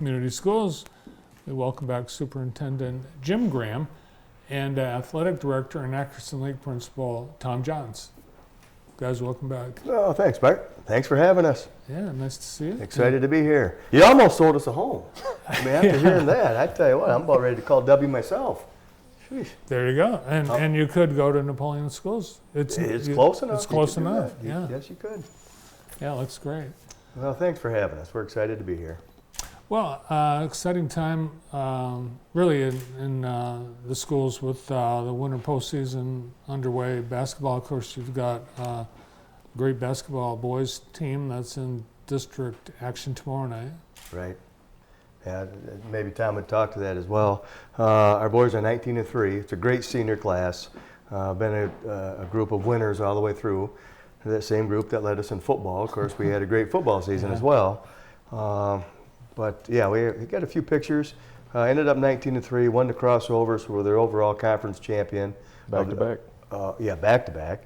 Community Schools. We welcome back Superintendent Jim Graham and Athletic Director and Atchison Lake Principal Tom Johns. Guys, welcome back. Oh, thanks, Mark. Thanks for having us. Yeah, nice to see you. Excited to be here. You almost sold us a home. I mean, after hearing that, I tell you what, I'm about ready to call W myself. Sheesh. There you go. And you could go to Napoleon Schools. It's close enough. It's close enough. Yeah. Yes, you could. Yeah, looks great. Well, thanks for having us. We're excited to be here. Well, exciting time really in the schools with the winter postseason underway. Basketball, of course, you've got a great basketball boys team that's in district action tomorrow night. Right. Yeah, maybe Tom would talk to that as well. Our boys are 19-3. It's a great senior class. Been a group of winners all the way through. That same group that led us in football. Of course, we had a great football season as well. But yeah, we got a few pictures. Ended up 19-3, won the crossover, so we're their overall conference champion. Back to back. Yeah, back to back.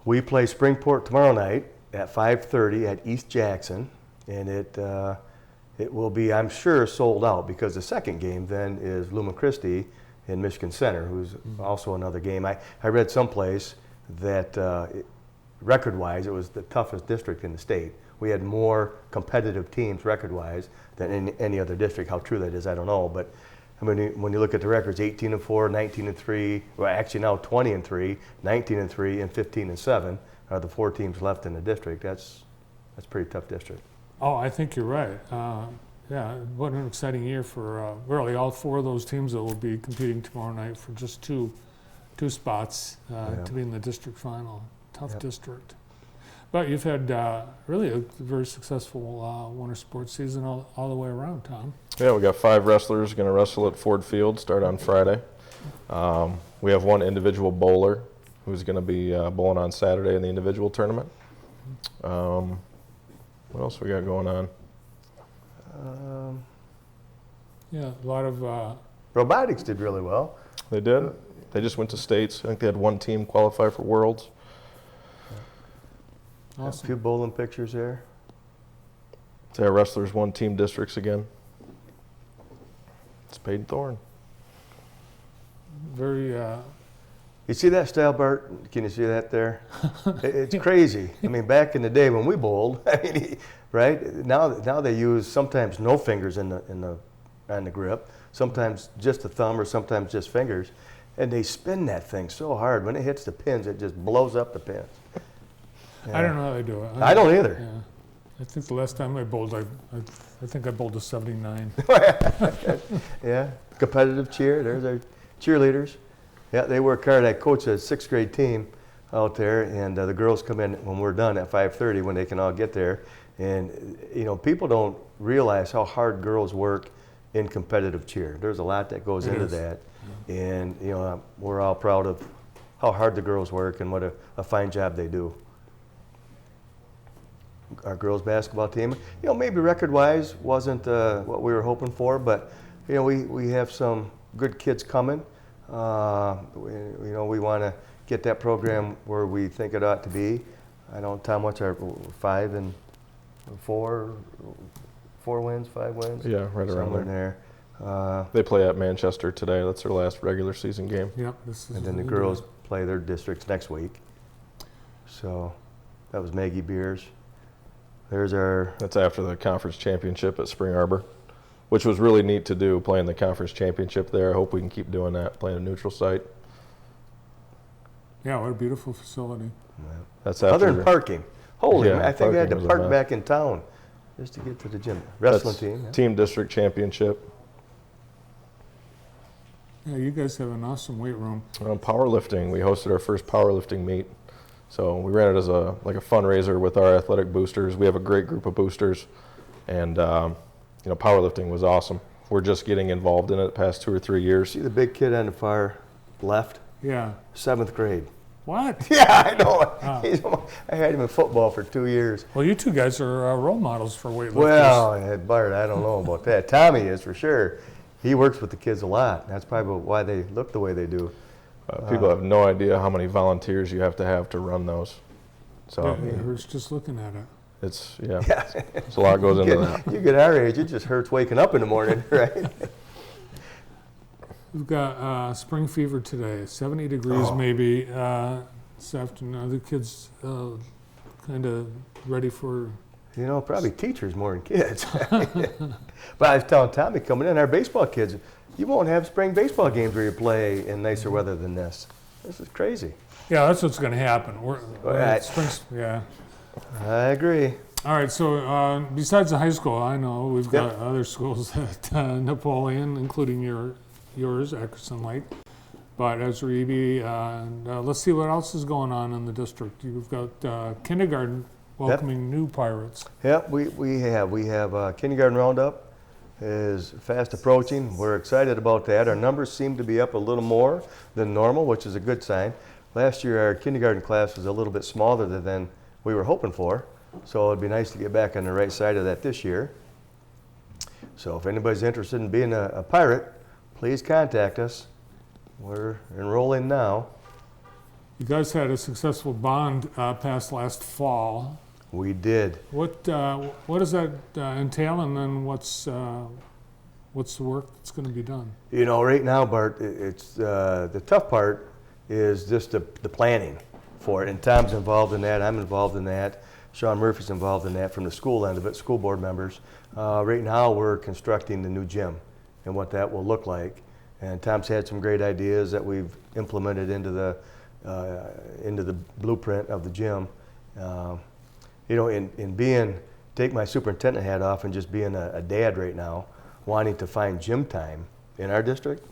We play Springport tomorrow night at 5:30 at East Jackson, and it will be, I'm sure, sold out because the second game then is Luma Christi in Michigan Center, who's also another game. I read someplace that record-wise, it was the toughest district in the state. We had more competitive teams record-wise than in any other district. How true that is, I don't know. But I mean, when you look at the records, 18-4, 19-3, well, actually now 20-3, 19-3, and 15-7 are the four teams left in the district. That's a pretty tough district. Oh, I think you're right. Yeah, what an exciting year for really all four of those teams that will be competing tomorrow night for just two spots to be in the district final. Tough district. But you've had really a very successful winter sports season all the way around, Tom. Yeah, we got 5 wrestlers going to wrestle at Ford Field, start on Friday. We have 1 individual bowler who's going to be bowling on Saturday in the individual tournament. What else we got going on? Yeah, a lot of... Robotics did really well. They did. They just went to states. I think they had 1 team qualify for Worlds. Awesome. A few bowling pictures there. So our wrestlers won team districts again. It's Peyton Thorne. Very... You see that style, Bart? Can you see that there? It's crazy. I mean, back in the day when we bowled, I mean, right? Now they use sometimes no fingers on the grip, sometimes just a thumb or sometimes just fingers, and they spin that thing so hard. When it hits the pins, it just blows up the pins. Yeah. I don't know how they do it. I don't either. Yeah. I think the last time I bowled, I think I bowled a 79. Yeah, competitive cheer. There's our cheerleaders. Yeah, they work hard. I coach a 6th grade team out there, and the girls come in when we're done at 5:30 when they can all get there. And you know, people don't realize how hard girls work in competitive cheer. There's a lot that goes into that, and you know, we're all proud of how hard the girls work and what a fine job they do. Our girls basketball team, you know, maybe record-wise wasn't what we were hoping for, but you know, we have some good kids coming. You know, we want to get that program where we think it ought to be. I don't, Tom, what's our 5 and 4 wins, 5 wins? Yeah, right around somewhere there. They play at Manchester today. That's their last regular season game. Yep. And then the girls play their districts next week. So that was Maggie Beers. There's our... That's after the conference championship at Spring Arbor, which was really neat to do, playing the conference championship there. I hope we can keep doing that, playing a neutral site. Yeah, what a beautiful facility. Yeah. That's after... Other than parking. Holy, Yeah, I think I had to parking was a park mess. back in town just to get to the gym. Wrestling That's team. Yeah. Team district championship. Yeah, you guys have an awesome weight room. Powerlifting. We hosted our first powerlifting meet. So we ran it as a fundraiser with our athletic boosters. We have a great group of boosters, and you know, powerlifting was awesome. We're just getting involved in it the past 2 or 3 years. See the big kid on the far left? Yeah. 7th grade. What? Yeah, I know. I had him in football for 2 years. Well, you two guys are role models for weightlifters. Well, Bart, I don't know about that. Tommy is for sure. He works with the kids a lot. That's probably why they look the way they do. People have no idea how many volunteers you have to run those. So Yeah, I was just looking at it. It's there's a lot goes into that. You get our age, it just hurts waking up in the morning, right? We've got spring fever today, 70 degrees maybe this afternoon. The kids kind of ready for... You know, probably teachers more than kids. But I was telling Tommy coming in, our baseball kids, you won't have spring baseball games where you play in nicer weather than this. This is crazy. Yeah, that's what's going to happen. Yeah. I agree. All right, so besides the high school, I know we've got other schools at Napoleon, including yours, Ackerson Light. But Ezra Eby, let's see what else is going on in the district. You've got kindergarten welcoming new Pirates. Yep, we have kindergarten roundup is fast approaching. We're excited about that. Our numbers seem to be up a little more than normal, which is a good sign. Last year our kindergarten class was a little bit smaller than we were hoping for, so it'd be nice to get back on the right side of that this year. So if anybody's interested in being a Pirate, please contact us. We're enrolling now. You guys had a successful bond passed last fall. We did. What does that entail, and then what's the work that's going to be done? You know, right now, Bart, it's the tough part is just the planning for it. And Tom's involved in that. I'm involved in that. Sean Murphy's involved in that from the school end of it, school board members. Right now, we're constructing the new gym and what that will look like. And Tom's had some great ideas that we've implemented into the blueprint of the gym. You know, in take my superintendent hat off and just being a dad right now, wanting to find gym time in our district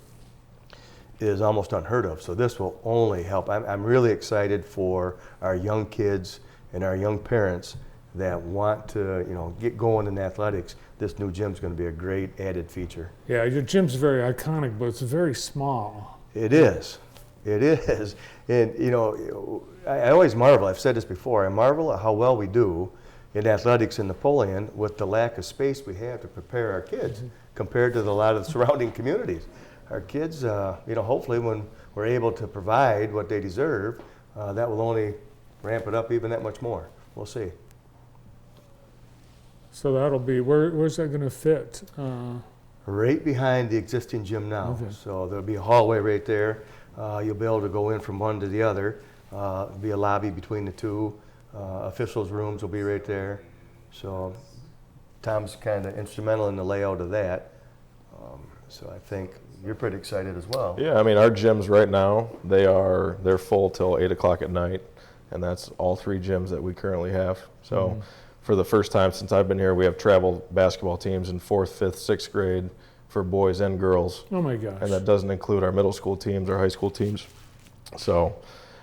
is almost unheard of. So this will only help. I'm really excited for our young kids and our young parents that want to, you know, get going in athletics. This new gym's going to be a great added feature. Yeah, your gym's very iconic, but it's very small. It is. It is. And, you know, I always marvel, I've said this before, I marvel at how well we do in athletics in Napoleon with the lack of space we have to prepare our kids compared to a lot of the surrounding communities. Our kids, you know, hopefully when we're able to provide what they deserve, that will only ramp it up even that much more. We'll see. So that'll be, where's that going to fit? Right behind the existing gym now. Okay. So there'll be a hallway right there. You'll be able to go in from one to the other. There'll be a lobby between the two. Officials' rooms will be right there. So Tom's kind of instrumental in the layout of that. So I think you're pretty excited as well. Yeah, I mean, our gyms right now, they're full till 8 o'clock at night, and that's all 3 gyms that we currently have. So for the first time since I've been here, we have travel basketball teams in 4th, 5th, 6th grade for boys and girls. Oh my gosh. And that doesn't include our middle school teams, our high school teams. So,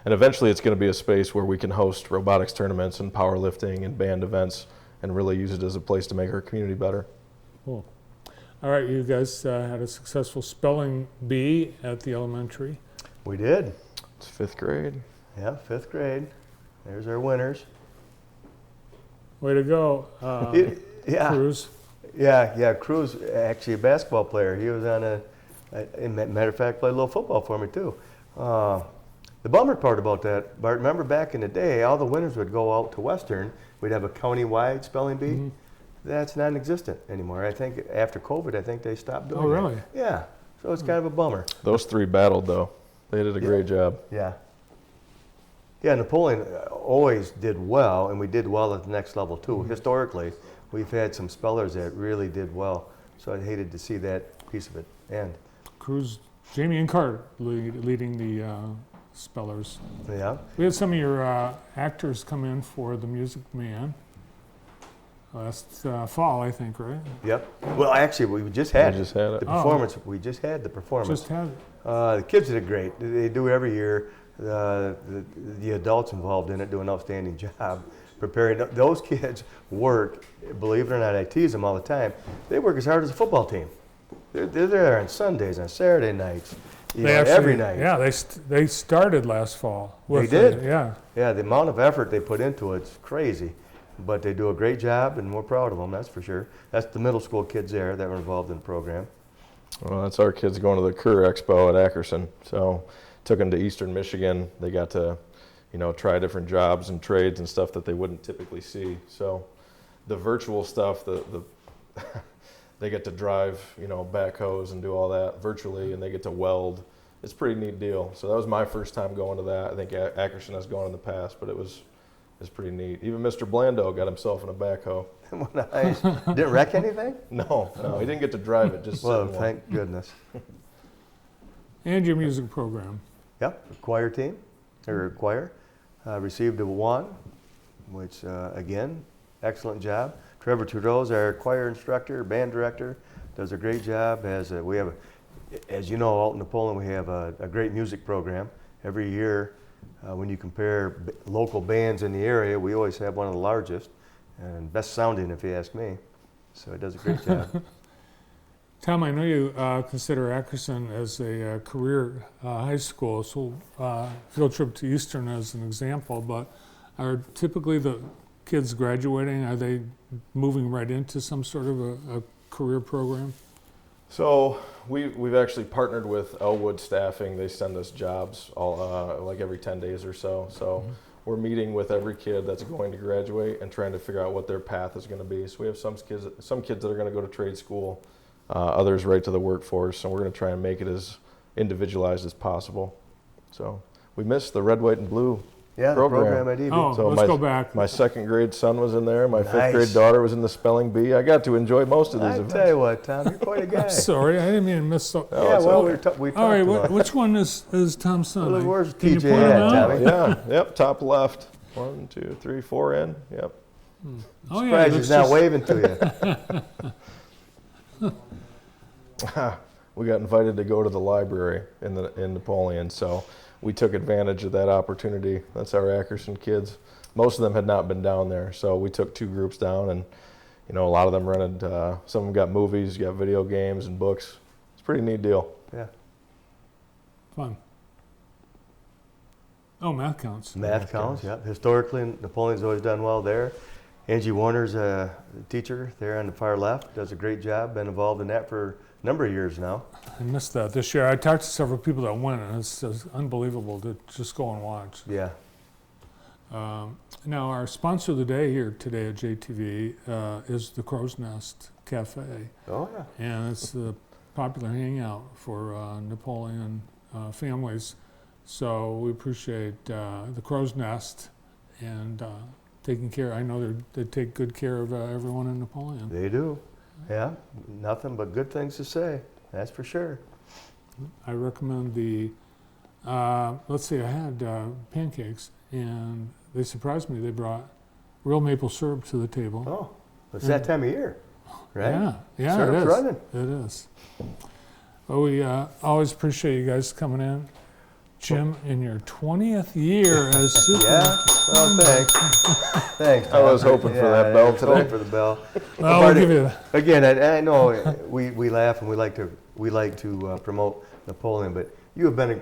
and eventually it's going to be a space where we can host robotics tournaments and powerlifting and band events and really use it as a place to make our community better. Cool. All right, you guys had a successful spelling bee at the elementary. We did. It's 5th grade. Yeah, 5th grade. There's our winners. Way to go, Yeah. Cruz. Yeah, Cruz, actually a basketball player. He was on matter of fact, played a little football for me too. The bummer part about that, Bart, remember back in the day, all the winners would go out to Western. We'd have a county-wide spelling bee. Mm-hmm. That's non-existent anymore. I think after COVID, I think they stopped doing Oh, really? that. Yeah, so it's kind of a bummer. Those 3 battled though. They did a great job. Yeah. Yeah, Napoleon always did well, and we did well at the next level too. Historically, we've had some spellers that really did well, so I hated to see that piece of it end. Cruz, Jamie Inkart leading the spellers. Yeah. We had some of your actors come in for The Music Man last fall, I think, right? Yep. Well, actually, we just had We just had it. the performance. We just had the performance. Just had it. The kids did great. They do every year. The adults involved in it do an outstanding job preparing. Those kids work, believe it or not, I tease them all the time. They work as hard as a football team. They're there on Sundays, on Saturday nights, every night. Yeah, they started last fall. They did? Yeah. Yeah, the amount of effort they put into it's crazy. But they do a great job, and we're proud of them, that's for sure. That's the middle school kids there that were involved in the program. Well, that's our kids going to the Career Expo at Ackerson. So took them to Eastern Michigan. They got to, try different jobs and trades and stuff that they wouldn't typically see. So the virtual stuff, they get to drive, backhoes and do all that virtually, and they get to weld. It's a pretty neat deal. So that was my first time going to that. I think Ackerson has gone in the past, but it's pretty neat. Even Mr. Blando got himself in a backhoe. Nice. Didn't wreck anything? No, he didn't get to drive it. Just Well, sit in one. thank goodness. And your music program. Yep, choir team, or choir, received a 1, which again, excellent job. Trevor Trudeau's our choir instructor, band director, does a great job. As you know, out in Napoleon, we have a great music program. Every year, when you compare local bands in the area, we always have one of the largest and best sounding, if you ask me. So it does a great job. Tom, I know you consider Ackerson as a career high school, so field trip to Eastern as an example, but are typically the kids graduating, are they moving right into some sort of a career program? So we've actually partnered with Elwood Staffing. They send us jobs all like every 10 days or so. So we're meeting with every kid that's going to graduate and trying to figure out what their path is going to be. So we have some kids that are going to go to trade school, others right to the workforce, and we're going to try and make it as individualized as possible. So we missed the red, white, and blue Yeah, the program at EB. Oh, So let's go back. My second grade son was in there. My Nice. fifth grade daughter was in the spelling bee. I got to enjoy most of these I events. tell you what, Tom, you're quite a guy. Sorry, I didn't mean to miss so. Yeah, it's well, okay. we talked All right, about it. which one is Tom's son? Well, where's Can you TJ point him at, out? Tommy? Yeah, yep, top left. 1, 2, 3, 4 in. Yep. Oh, Surprised yeah, he's not waving to you. We got invited to go to the library in Napoleon, so we took advantage of that opportunity. That's our Ackerson kids. Most of them had not been down there, so we took 2 groups down, and a lot of them rented. Some of them got movies, got video games and books. It's a pretty neat deal. Yeah. Fun. Oh, math counts. Math counts, yep. Historically, Napoleon's always done well there. Angie Warner's a teacher there on the far left, does a great job, been involved in that for a number of years now. I missed that this year. I talked to several people that went, and it's just unbelievable to just go and watch. Yeah. Now, our sponsor of the day here today at JTV is the Crow's Nest Cafe, Oh, yeah. and it's the popular hangout for Napoleon families. So we appreciate the Crow's Nest and taking care. I know they take good care of everyone in Napoleon. They do. Yeah, nothing but good things to say, that's for sure. I recommend the, let's see, I had pancakes, and they surprised me. They brought real maple syrup to the table. Oh, it's that time of year, right? Yeah, Syrup's it is. running. It is. Well, we always appreciate you guys coming in. Jim, in your 20th year as super. Yeah, well, thanks. Thanks, I was Tom. hoping for that bell I was today. hoping for the bell. Well, we'll give you Again, I know we laugh and we like to promote Napoleon, but you have been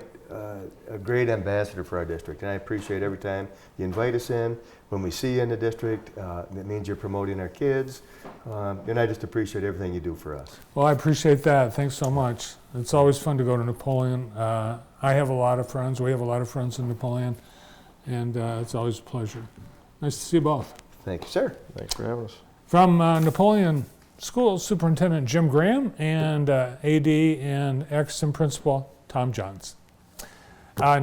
a great ambassador for our district, and I appreciate every time you invite us in. When we see you in the district, that means you're promoting our kids, and I just appreciate everything you do for us. Well, I appreciate that. Thanks so much. It's always fun to go to Napoleon. I have a lot of friends. We have a lot of friends in Napoleon, and it's always a pleasure. Nice to see you both. Thank you, sir. Thanks for having us. From Napoleon Schools, Superintendent Jim Graham and AD and Ackerson Principal Tom Johns. Now